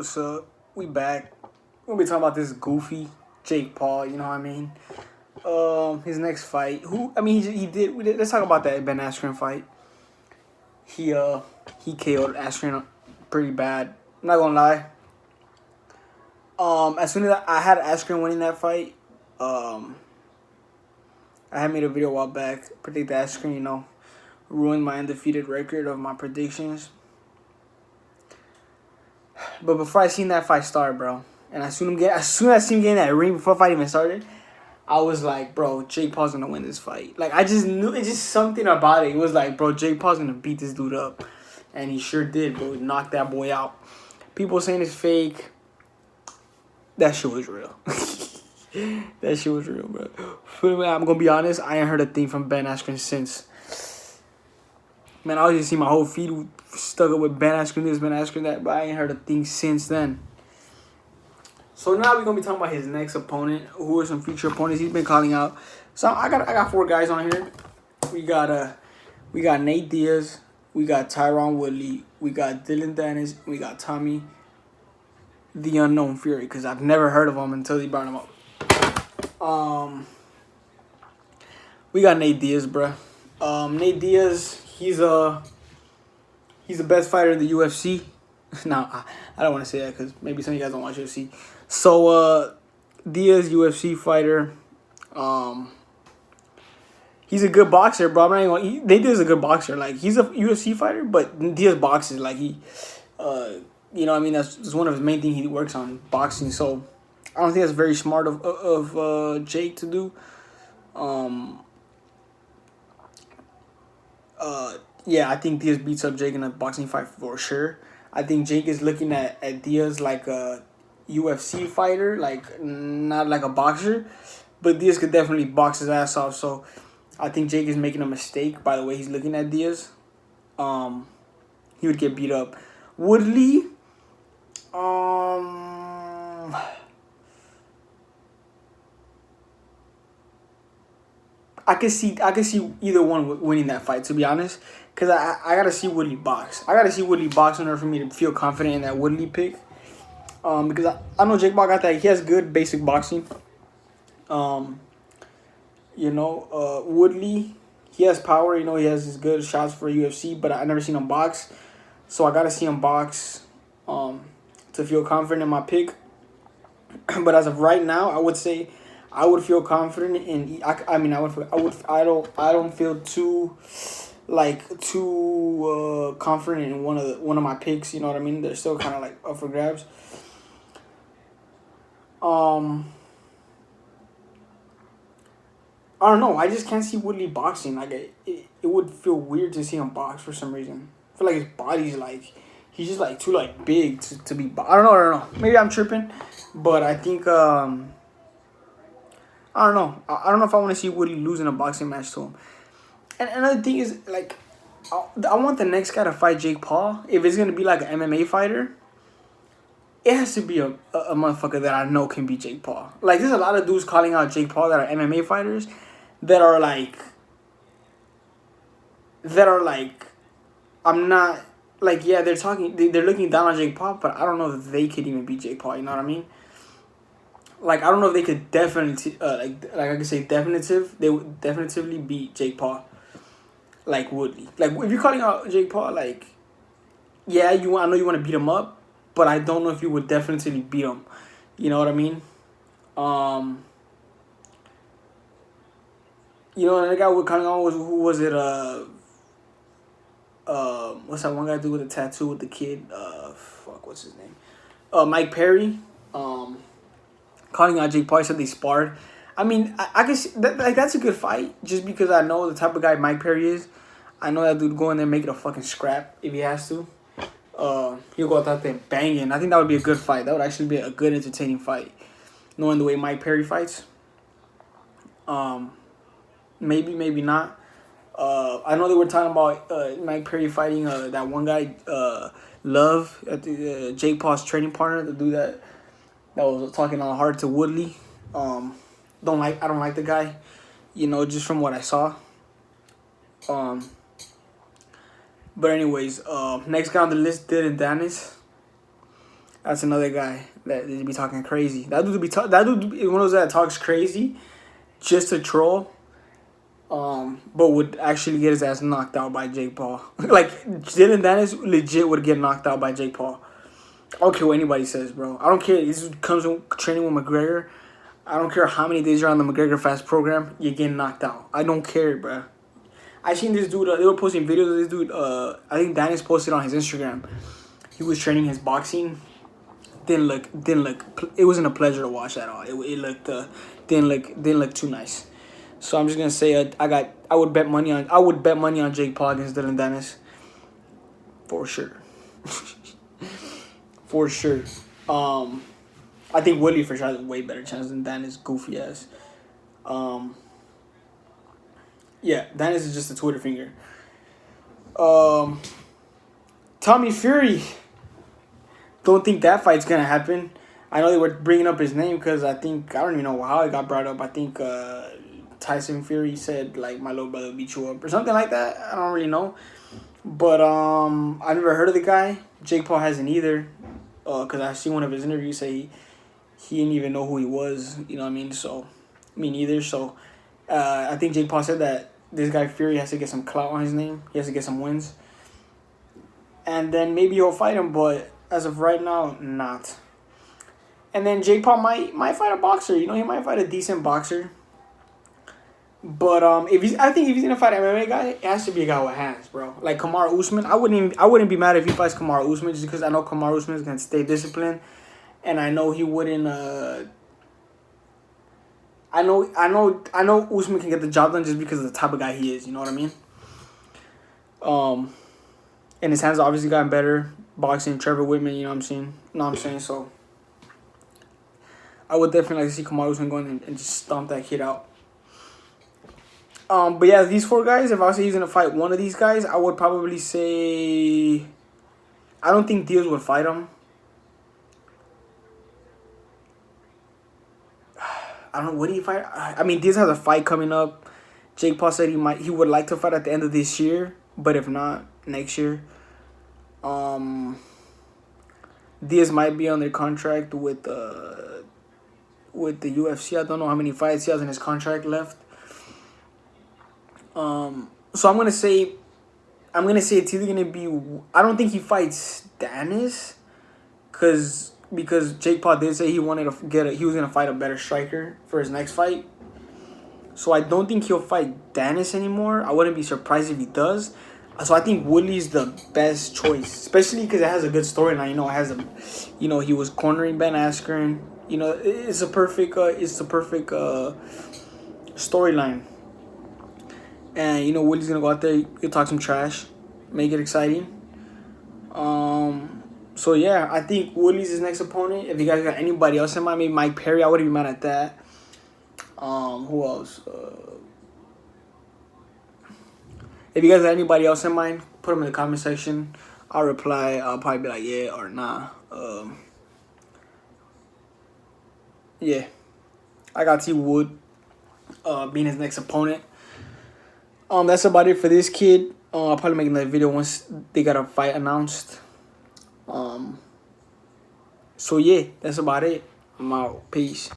What's up? We back. We're gonna be talking about this goofy Jake Paul. You know what I mean? His next fight. He did. Let's talk about that Ben Askren fight. He KO'd Askren pretty bad. I'm not gonna lie. As soon as I had Askren winning that fight, I had made a video a while back. Predict Askren. Ruined my undefeated record of my predictions. But before I seen that fight start, bro, and as soon as I seen him get in that ring before the fight even started, I was like, bro, Jake Paul's gonna win this fight. Like, I just knew, it's just something about it. It was like, bro, Jake Paul's gonna beat this dude up. And he sure did, bro. He knocked that boy out. People saying it's fake. That shit was real. That shit was real, bro. But I'm gonna be honest, I ain't heard a thing from Ben Askren since. Man, I always see my whole feed stuck up with Ben Askren this, Ben Askren that, but I ain't heard a thing since then. So now we're gonna be talking about his next opponent. Who are some future opponents he's been calling out? So I got 4 guys on here. We got Nate Diaz, we got Tyron Woodley, we got Dylan Dennis, we got Tommy the Unknown Fury, because I've never heard of him until he brought him up. We got Nate Diaz, bruh. Nate Diaz, he's the best fighter in the UFC. Now, I don't want to say that because maybe some of you guys don't watch UFC. So, Diaz, UFC fighter. He's a good boxer, bro. I'm not even gonna, Nate Diaz is a good boxer. Like, he's a UFC fighter, but Diaz boxes. Like, you know what I mean? That's one of his main things he works on, boxing. So, I don't think that's very smart of Jake to do. Yeah, I think Diaz beats up Jake in a boxing fight for sure. I think Jake is looking at Diaz like a UFC fighter, like not like a boxer. But Diaz could definitely box his ass off. So I think Jake is making a mistake by the way he's looking at Diaz. He would get beat up. Woodley, I could see either one winning that fight, to be honest. Because I got to see Woodley box. I got to see Woodley box in order for me to feel confident in that Woodley pick. Because I know Jake Paul got that. He has good basic boxing. Woodley, he has power. He has his good shots for UFC. But I never seen him box. So I got to see him box to feel confident in my pick. But as of right now, I would say I would feel confident in. I don't feel too confident in one of my picks. You know what I mean? They're still kind of like up for grabs. I don't know. I just can't see Woodley boxing. Like it would feel weird to see him box for some reason. I feel like his body's like he's just like too like big to be. I don't know. Maybe I'm tripping, but I think I don't know. I don't know if I want to see Woodley losing a boxing match to him. And another thing is, like, I want the next guy to fight Jake Paul. If it's going to be like an MMA fighter, it has to be a motherfucker that I know can beat Jake Paul. Like, there's a lot of dudes calling out Jake Paul that are MMA fighters that are like, I'm not, like, yeah, they're looking down on Jake Paul, but I don't know if they could even beat Jake Paul, you know what I mean? Like, I don't know if they could definitely, like I could say they would definitively beat Jake Paul. Like Woodley. Like, if you're calling out Jake Paul, like, yeah, I know you want to beat him up, but I don't know if you would definitely beat him. You know what I mean? Another guy we're calling out who was it? What's that one guy do with the tattoo with the kid? What's his name? Mike Perry. Calling out Jake Paul, he said they sparred. I mean, I can see that's a good fight just because I know the type of guy Mike Perry is. I know that dude go in there and make it a fucking scrap if he has to. He'll go out there banging. I think that would be a good fight. That would actually be a good, entertaining fight, knowing the way Mike Perry fights. Maybe not. I know they were talking about Mike Perry fighting that one guy, Love, Jake Paul's training partner, the dude that was talking all hard to Woodley. I don't like the guy, just from what I saw. But anyways, next guy on the list, Dylan Dennis. That's another guy that they be talking crazy. That dude be one of those that talks crazy just to troll. But would actually get his ass knocked out by Jake Paul. Like Dylan Dennis legit would get knocked out by Jake Paul. I don't care what anybody says, bro. I don't care. This comes from training with McGregor. I don't care how many days you're on the McGregor Fast program. You're getting knocked out. I don't care, bro. I seen this dude. They were posting videos of this dude. I think Dennis posted on his Instagram. He was training his boxing. Didn't look. It wasn't a pleasure to watch at all. It looked didn't look too nice. So I'm just gonna say I would bet money on Jake Paul against Dylan Dennis. For sure. For sure. I think Woodley for sure has a way better chance than Dennis goofy ass. Yeah, Dennis is just a Twitter finger. Tommy Fury. Don't think that fight's gonna happen. I know they were bringing up his name because I don't even know how it got brought up. I think Tyson Fury said like my little brother beat you up or something like that. I don't really know, but I never heard of the guy. Jake Paul hasn't either, because I seen one of his interviews say he didn't even know who he was. You know what I mean? So me neither. So I think Jake Paul said that this guy Fury has to get some clout on his name. He has to get some wins, and then maybe he'll fight him. But as of right now, not. And then Jake Paul might fight a boxer. You know, he might fight a decent boxer. But I think if he's gonna fight an MMA guy, it has to be a guy with hands, bro. Like Kamaru Usman, I wouldn't be mad if he fights Kamaru Usman just because I know Kamaru Usman is gonna stay disciplined, and I know he wouldn't. I know Usman can get the job done just because of the type of guy he is. You know what I mean? And his hands obviously gotten better. Boxing, Trevor Whitman. You know what I'm saying? So I would definitely like to see Kamaru Usman go in and just stomp that kid out. But yeah, these four guys, if I was he's going to fight one of these guys, I would probably say I don't think Diaz would fight him. I don't know, would he fight? I mean, Diaz has a fight coming up. Jake Paul said he would like to fight at the end of this year, but if not, next year. Diaz might be on their contract with the UFC. I don't know how many fights he has in his contract left. So I'm gonna say it's either gonna be. I don't think he fights Dennis, because Jake Paul did say he wanted to he was gonna fight a better striker for his next fight. So I don't think he'll fight Dennis anymore. I wouldn't be surprised if he does. So I think Woodley's the best choice, especially because it has a good storyline. You know, it has he was cornering Ben Askren. You know, it's a perfect storyline. And you know, Woodley's gonna go out there, he'll talk some trash, make it exciting. So yeah, I think Woodley's his next opponent. If you guys got anybody else in mind, maybe Mike Perry, I wouldn't be mad at that. Who else? If you guys got anybody else in mind, put them in the comment section. I'll reply. I'll probably be like, yeah or nah. Yeah. I got T Wood being his next opponent. That's about it for this kid. I'll probably make another video once they got a fight announced. So yeah, that's about it. I'm out. Peace.